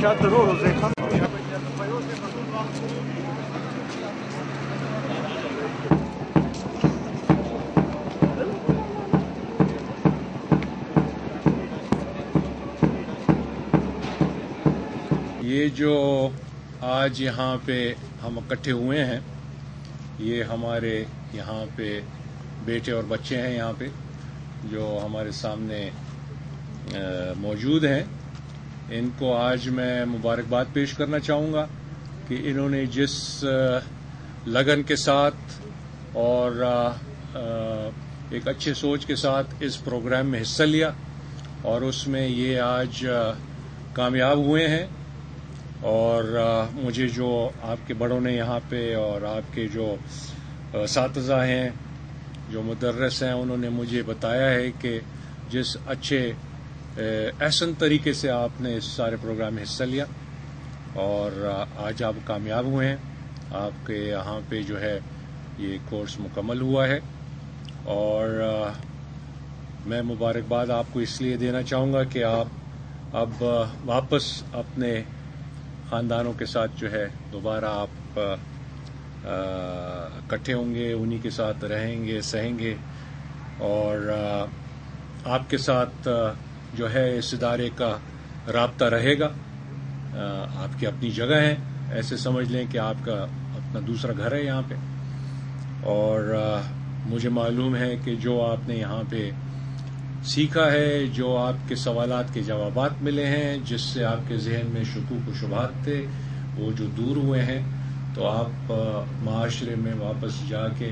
یہ جو آج یہاں پہ ہم اکٹھے ہوئے ہیں، یہ ہمارے یہاں پہ بیٹے اور بچے ہیں یہاں پہ جو ہمارے سامنے موجود ہیں. ان کو آج میں مبارکباد پیش کرنا چاہوں گا کہ انہوں نے جس لگن کے ساتھ اور ایک اچھے سوچ کے ساتھ اس پروگرام میں حصہ لیا اور اس میں یہ آج کامیاب ہوئے ہیں. اور مجھے جو آپ کے بڑوں نے یہاں پہ اور آپ کے جو اساتذہ ہیں جو مدرس ہیں انہوں نے مجھے بتایا ہے کہ جس اچھے احسن طریقے سے آپ نے اس سارے پروگرام میں حصہ لیا اور آج آپ کامیاب ہوئے ہیں. آپ کے یہاں پہ جو ہے یہ کورس مکمل ہوا ہے اور میں مبارکباد آپ کو اس لیے دینا چاہوں گا کہ آپ اب واپس اپنے خاندانوں کے ساتھ جو ہے دوبارہ آپ اکٹھے ہوں گے، انہی کے ساتھ رہیں گے، سہیں گے اور آپ کے ساتھ جو ہے اس ادارے کا رابطہ رہے گا. آپ کی اپنی جگہ ہے، ایسے سمجھ لیں کہ آپ کا اپنا دوسرا گھر ہے یہاں پہ. اور مجھے معلوم ہے کہ جو آپ نے یہاں پہ سیکھا ہے، جو آپ کے سوالات کے جوابات ملے ہیں، جس سے آپ کے ذہن میں شکوک و شبہات تھے وہ جو دور ہوئے ہیں، تو آپ معاشرے میں واپس جا کے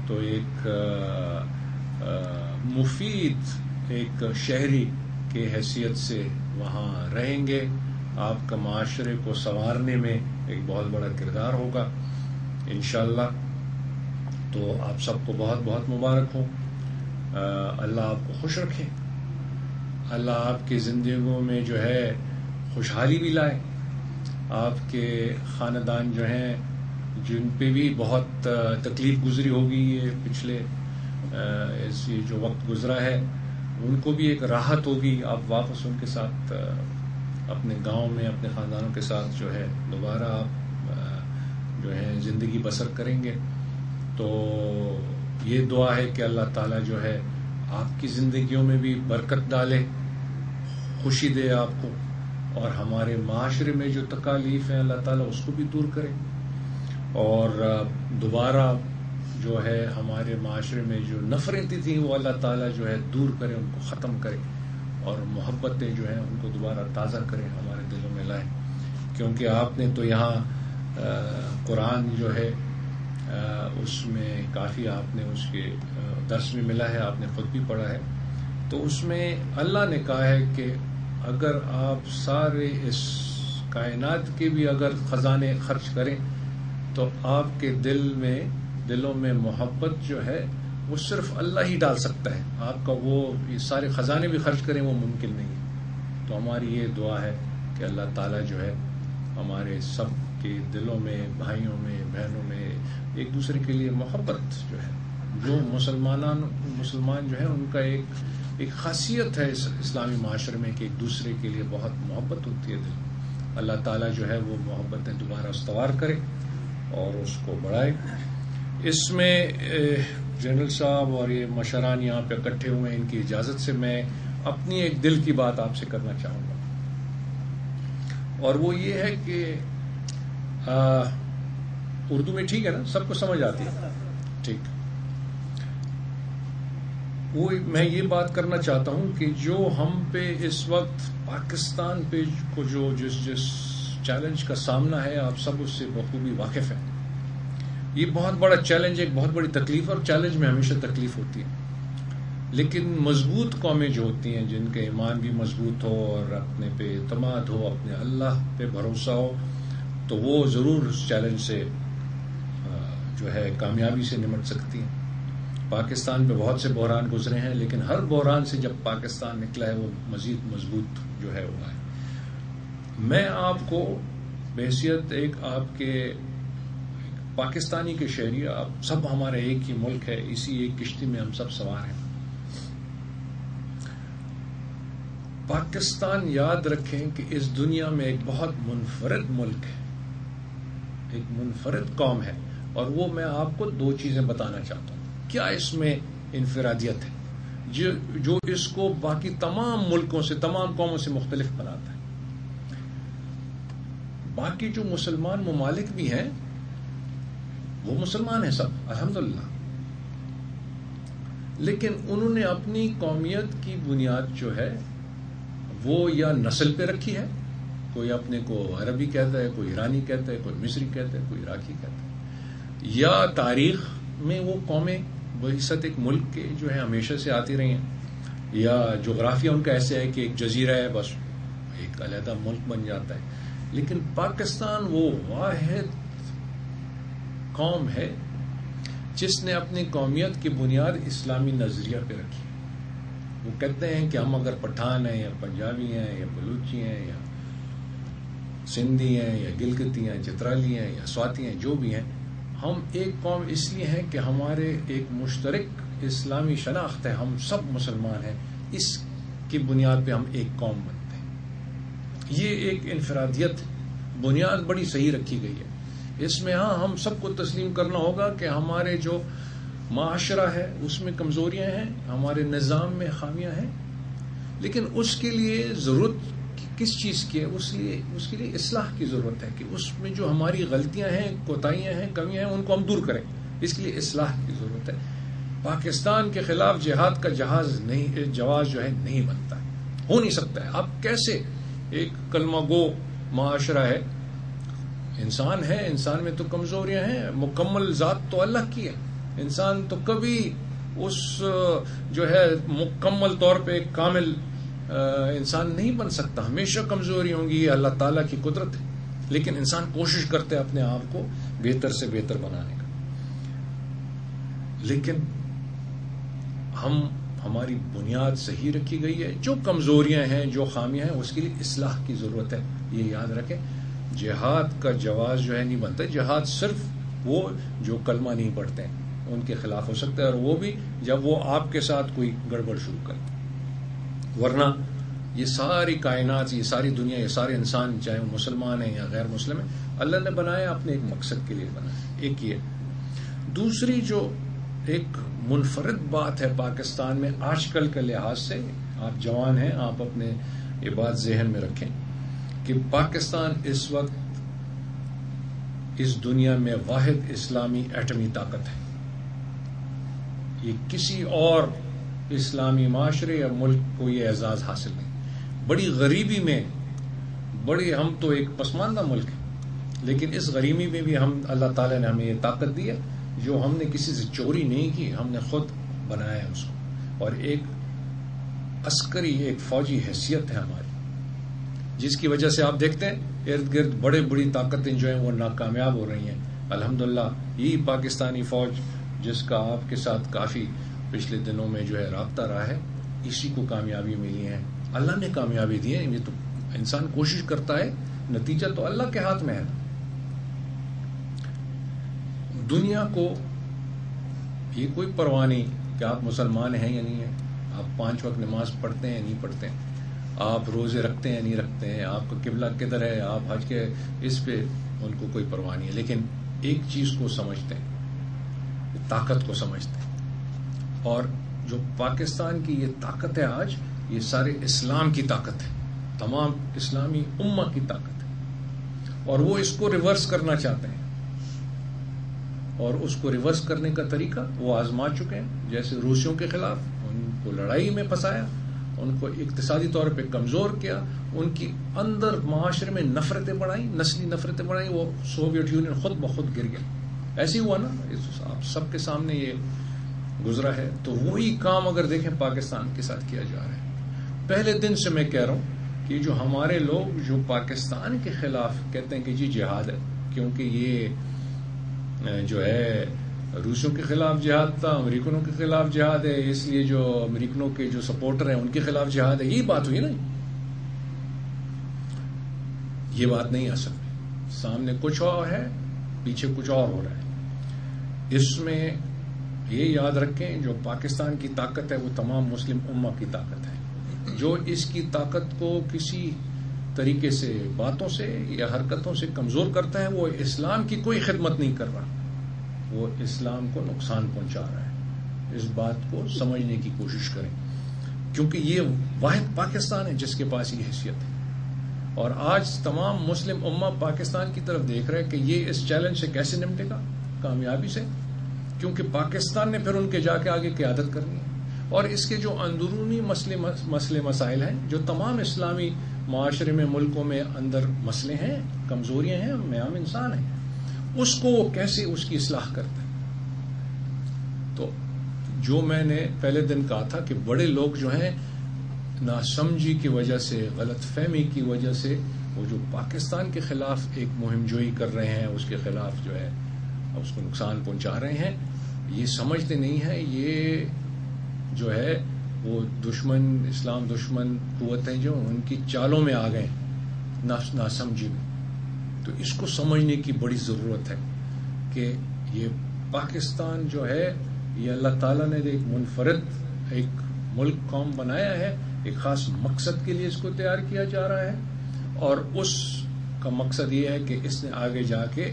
تو ایک مفید ایک شہری کی حیثیت سے وہاں رہیں گے. آپ کا معاشرے کو سنوارنے میں ایک بہت بڑا کردار ہوگا انشاءاللہ. تو آپ سب کو بہت بہت مبارک ہوں. اللہ آپ کو خوش رکھے، اللہ آپ کی زندگیوں میں جو ہے خوشحالی بھی لائے. آپ کے خاندان جو ہیں جن پہ بھی بہت تکلیف گزری ہوگی یہ پچھلے یہ جو وقت گزرا ہے، ان کو بھی ایک راحت ہوگی. آپ واپس ان کے ساتھ اپنے گاؤں میں اپنے خاندانوں کے ساتھ جو ہے دوبارہ آپ جو ہے زندگی بسر کریں گے. تو یہ دعا ہے کہ اللہ تعالیٰ جو ہے آپ کی زندگیوں میں بھی برکت ڈالے، خوشی دے آپ کو، اور ہمارے معاشرے میں جو تکالیف ہیں اللہ تعالیٰ اس کو بھی دور کرے اور دوبارہ جو ہے ہمارے معاشرے میں جو نفرتیں تھیں وہ اللہ تعالیٰ جو ہے دور کرے، ان کو ختم کرے اور محبتیں جو ہیں ان کو دوبارہ تازہ کرے، ہمارے دلوں میں لائے. کیونکہ آپ نے تو یہاں قرآن جو ہے اس میں کافی آپ نے اس کے درس بھی ملا ہے، آپ نے خود بھی پڑھا ہے. تو اس میں اللہ نے کہا ہے کہ اگر آپ سارے اس کائنات کے بھی اگر خزانے خرچ کریں تو آپ کے دلوں میں محبت جو ہے وہ صرف اللہ ہی ڈال سکتا ہے. آپ کا وہ یہ سارے خزانے بھی خرچ کریں وہ ممکن نہیں ہے. تو ہماری یہ دعا ہے کہ اللہ تعالیٰ جو ہے ہمارے سب کے دلوں میں، بھائیوں میں، بہنوں میں ایک دوسرے کے لیے محبت جو ہے، جو مسلمان جو ہے ان کا ایک خاصیت ہے اس اسلامی معاشرے میں کہ ایک دوسرے کے لیے بہت محبت ہوتی ہے دل. اللہ تعالیٰ جو ہے وہ محبتیں دوبارہ استوار کرے اور اس کو بڑھائے. اس میں جنرل صاحب اور یہ مشران یہاں پہ اکٹھے ہوئے ہیں، ان کی اجازت سے میں اپنی ایک دل کی بات آپ سے کرنا چاہوں گا، اور وہ یہ ہے کہ اردو میں ٹھیک ہے نا، سب کو سمجھ آتی ہے؟ ٹھیک. وہ میں یہ بات کرنا چاہتا ہوں کہ جو ہم پہ اس وقت پاکستان پہ کو جو جس چیلنج کا سامنا ہے، آپ سب اس سے بخوبی واقف ہیں. یہ بہت بڑا چیلنج، ایک بہت بڑی تکلیف، اور چیلنج میں ہمیشہ تکلیف ہوتی ہے. لیکن مضبوط قومیں جو ہوتی ہیں جن کے ایمان بھی مضبوط ہو اور اپنے پہ اعتماد ہو، اپنے اللہ پہ بھروسہ ہو، تو وہ ضرور اس چیلنج سے جو ہے کامیابی سے نمٹ سکتی ہیں. پاکستان پہ بہت سے بحران گزرے ہیں، لیکن ہر بحران سے جب پاکستان نکلا ہے وہ مزید مضبوط جو ہے ہوا ہے. میں آپ کو بحیثیت ایک آپ کے پاکستانی کے شہری، آپ سب ہمارے ایک ہی ملک ہے، اسی ایک کشتی میں ہم سب سوار ہیں. پاکستان یاد رکھیں کہ اس دنیا میں ایک بہت منفرد ملک ہے، ایک منفرد قوم ہے، اور وہ میں آپ کو دو چیزیں بتانا چاہتا ہوں کیا اس میں انفرادیت ہے جو اس کو باقی تمام ملکوں سے، تمام قوموں سے مختلف بناتا ہے۔ باقی جو مسلمان ممالک بھی ہیں وہ مسلمان ہیں سب الحمدللہ، لیکن انہوں نے اپنی قومیت کی بنیاد جو ہے وہ یا نسل پہ رکھی ہے، کوئی اپنے کو عربی کہتا ہے، کوئی ایرانی کہتا ہے، کوئی مصری کہتا ہے، کوئی عراقی کہتا ہے، یا تاریخ میں وہ قومیں بحیثیت ایک ملک کے جو ہے ہمیشہ سے آتی رہی ہیں، یا جغرافیہ ان کا ایسے ہے کہ ایک جزیرہ ہے بس ایک علیحدہ ملک بن جاتا ہے۔ لیکن پاکستان وہ واحد قوم ہے جس نے اپنی قومیت کی بنیاد اسلامی نظریہ پہ رکھی۔ وہ کہتے ہیں کہ ہم اگر پٹھان ہیں یا پنجابی ہیں یا بلوچی ہیں یا سندھی ہیں یا گلگتی ہیں، چترالی ہیں یا سواتی ہیں، جو بھی ہیں، ہم ایک قوم اس لیے ہیں کہ ہمارے ایک مشترک اسلامی شناخت ہے، ہم سب مسلمان ہیں، اس کی بنیاد پہ ہم ایک قوم بنتے ہیں۔ یہ ایک انفرادیت بنیاد بڑی صحیح رکھی گئی ہے۔ اس میں ہاں ہم سب کو تسلیم کرنا ہوگا کہ ہمارے جو معاشرہ ہے اس میں کمزوریاں ہیں، ہمارے نظام میں خامیاں ہیں، لیکن اس کے لیے ضرورت کس چیز کی ہے؟ اس کے لیے اصلاح کی ضرورت ہے کہ اس میں جو ہماری غلطیاں ہیں، کوتاہیاں ہیں، کمیاں ہیں، ان کو ہم دور کریں۔ اس کے لیے اصلاح کی ضرورت ہے۔ پاکستان کے خلاف جہاد کا جواز جو ہے نہیں بنتا ہے، ہو نہیں سکتا ہے۔ آپ کیسے ایک کلمہ گو معاشرہ ہے، انسان ہے، انسان میں تو کمزوریاں ہیں، مکمل ذات تو اللہ کی ہے، انسان تو کبھی اس جو ہے مکمل طور پہ ایک کامل انسان نہیں بن سکتا، ہمیشہ کمزوری ہوں گی، یہ اللہ تعالیٰ کی قدرت ہے، لیکن انسان کوشش کرتے اپنے آپ کو بہتر سے بہتر بنانے کا۔ لیکن ہماری بنیاد صحیح رکھی گئی ہے، جو کمزوریاں ہیں، جو خامیاں ہیں، اس کے لیے اصلاح کی ضرورت ہے۔ یہ یاد رکھیں، جہاد کا جواز جو ہے نہیں بنتا، جہاد صرف وہ جو کلمہ نہیں پڑھتے ہیں ان کے خلاف ہو سکتا ہے، اور وہ بھی جب وہ آپ کے ساتھ کوئی گڑبڑ شروع کرتے، ورنہ یہ ساری کائنات، یہ ساری دنیا، یہ سارے انسان، چاہے وہ مسلمان ہیں یا غیر مسلم ہیں، اللہ نے بنایا اپنے ایک مقصد کے لیے بنایا۔ ایک یہ دوسری جو ایک منفرد بات ہے پاکستان میں آج کل کے لحاظ سے، آپ جوان ہیں، آپ اپنے یہ بات ذہن میں رکھیں کہ پاکستان اس وقت اس دنیا میں واحد اسلامی ایٹمی طاقت ہے۔ یہ کسی اور اسلامی معاشرے یا ملک کو یہ اعزاز حاصل نہیں۔ بڑی غریبی میں، ہم تو ایک پسماندہ ملک ہے، لیکن اس غریبی میں بھی اللہ تعالیٰ نے ہمیں یہ طاقت دی ہے جو ہم نے کسی سے چوری نہیں کی، ہم نے خود بنایا ہے اس کو، اور ایک عسکری، ایک فوجی حیثیت ہے ہماری، جس کی وجہ سے آپ دیکھتے ہیں ارد گرد بڑی طاقتیں جو ہیں وہ ناکامیاب ہو رہی ہیں۔ الحمدللہ یہی پاکستانی فوج جس کا آپ کے ساتھ کافی پچھلے دنوں میں جو ہے رابطہ رہا ہے، اسی کو کامیابی ملی ہے، اللہ نے کامیابی دی ہے۔ یہ تو انسان کوشش کرتا ہے، نتیجہ تو اللہ کے ہاتھ میں ہے۔ دنیا کو یہ کوئی پرواہ نہیں کہ آپ مسلمان ہیں یا نہیں ہیں، آپ 5 وقت نماز پڑھتے ہیں یا نہیں پڑھتے ہیں، آپ روزے رکھتے ہیں یا نہیں رکھتے ہیں، آپ کا قبلہ کدھر ہے، آپ حج کے اس پہ ان کو کوئی پرواہ نہیں ہے، لیکن ایک چیز کو سمجھتے ہیں، طاقت کو سمجھتے ہیں، اور جو پاکستان کی یہ طاقت ہے آج، یہ سارے اسلام کی طاقت ہے، تمام اسلامی امہ کی طاقت ہے، اور وہ اس کو ریورس کرنا چاہتے ہیں، اور اس کو ریورس کرنے کا طریقہ وہ آزما چکے ہیں، جیسے روسیوں کے خلاف ان کو لڑائی میں پھنسایا، ان کو اقتصادی طور پہ کمزور کیا، ان کی اندر معاشرے میں نفرتیں بڑھائیں، نسلی نفرتیں بڑھائیں، وہ سوویت یونین خود بخود گر گیا۔ ایسے ہی ہوا نا، آپ سب کے سامنے یہ گزرا ہے۔ تو وہی کام اگر دیکھیں پاکستان کے ساتھ کیا جا رہا ہے۔ پہلے دن سے میں کہہ رہا ہوں کہ جو ہمارے لوگ جو پاکستان کے خلاف کہتے ہیں کہ جی جہاد ہے، کیونکہ یہ جو ہے روسوں کے خلاف جہاد تھا، امریکنوں کے خلاف جہاد ہے، اس لیے جو امریکنوں کے جو سپورٹر ہیں ان کے خلاف جہاد ہے، یہی بات ہوئی نا۔ یہ بات نہیں آ سکتی، سامنے کچھ اور ہے، پیچھے کچھ اور ہو رہا ہے۔ اس میں یہ یاد رکھیں جو پاکستان کی طاقت ہے وہ تمام مسلم امہ کی طاقت ہے۔ جو اس کی طاقت کو کسی طریقے سے باتوں سے یا حرکتوں سے کمزور کرتا ہے وہ اسلام کی کوئی خدمت نہیں کر رہا، وہ اسلام کو نقصان پہنچا رہا ہے۔ اس بات کو سمجھنے کی کوشش کریں، کیونکہ یہ واحد پاکستان ہے جس کے پاس یہ حیثیت ہے، اور آج تمام مسلم امہ پاکستان کی طرف دیکھ رہے ہیں کہ یہ اس چیلنج سے کیسے نمٹے گا، کامیابی سے، کیونکہ پاکستان نے پھر ان کے جا کے آگے قیادت کرنی ہے۔ اور اس کے جو اندرونی مسئلے مسائل ہیں، جو تمام اسلامی معاشرے میں ملکوں میں اندر مسئلے ہیں، کمزوریاں ہیں، ہم عام انسان ہیں، اس کو وہ کیسے اس کی اصلاح کرتا ہے۔ تو جو میں نے پہلے دن کہا تھا کہ بڑے لوگ جو ہیں ناسمجھی کی وجہ سے، غلط فہمی کی وجہ سے، وہ جو پاکستان کے خلاف ایک مہم جوئی کر رہے ہیں، اس کے خلاف جو ہے اس کو نقصان پہنچا رہے ہیں، یہ سمجھتے نہیں ہیں یہ جو ہے وہ دشمن، اسلام دشمن قوتیں جو ان کی چالوں میں آ گئے ناسمجھی میں۔ تو اس کو سمجھنے کی بڑی ضرورت ہے کہ یہ پاکستان جو ہے یہ اللہ تعالیٰ نے ایک منفرد ایک ملک قوم بنایا ہے، ایک خاص مقصد کے لیے اس کو تیار کیا جا رہا ہے، اور اس کا مقصد یہ ہے کہ اس نے آگے جا کے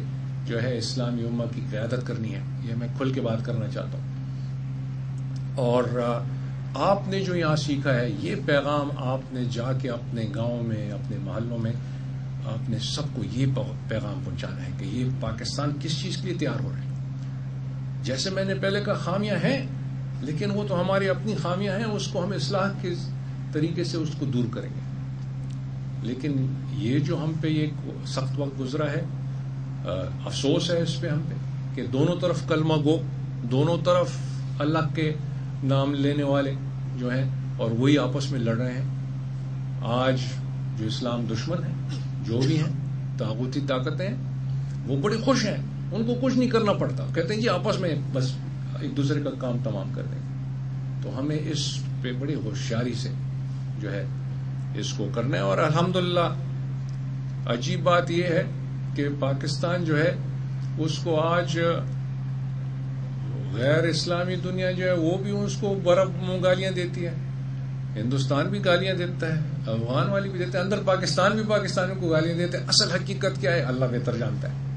جو ہے اسلامی امہ کی قیادت کرنی ہے۔ یہ میں کھل کے بات کرنا چاہتا ہوں۔ اور آپ نے جو یہاں سیکھا ہے یہ پیغام آپ نے جا کے اپنے گاؤں میں، اپنے محلوں میں آپ نے سب کو یہ پیغام پہنچانا ہے کہ یہ پاکستان کس چیز کے لیے تیار ہو رہا ہے۔ جیسے میں نے پہلے کہا خامیاں ہیں، لیکن وہ تو ہماری اپنی خامیاں ہیں، اس کو ہم اصلاح کے طریقے سے اس کو دور کریں گے۔ لیکن یہ جو ہم پہ یہ سخت وقت گزرا ہے، افسوس ہے اس پہ ہم پہ کہ دونوں طرف کلمہ گو، دونوں طرف اللہ کے نام لینے والے جو ہیں اور وہی آپس میں لڑ رہے ہیں۔ آج جو اسلام دشمن ہیں، جو بھی ہیں طاغوتی طاقتیں ہیں، وہ بڑے خوش ہیں، ان کو کچھ نہیں کرنا پڑتا، کہتے ہیں جی آپس میں بس ایک دوسرے کا کام تمام کر دیں گے۔ تو ہمیں اس پہ بڑی ہوشیاری سے جو ہے اس کو کرنا ہے۔ اور الحمدللہ عجیب بات یہ ہے کہ پاکستان جو ہے اس کو آج غیر اسلامی دنیا جو ہے وہ بھی اس کو برف گالیاں دیتی ہے، ہندوستان بھی گالیاں دیتا ہے، افغان والی بھی دیتے ہیں، اندر پاکستان بھی پاکستانیوں کو گالیاں دیتے ہیں۔ اصل حقیقت کیا ہے اللہ بہتر جانتا ہے۔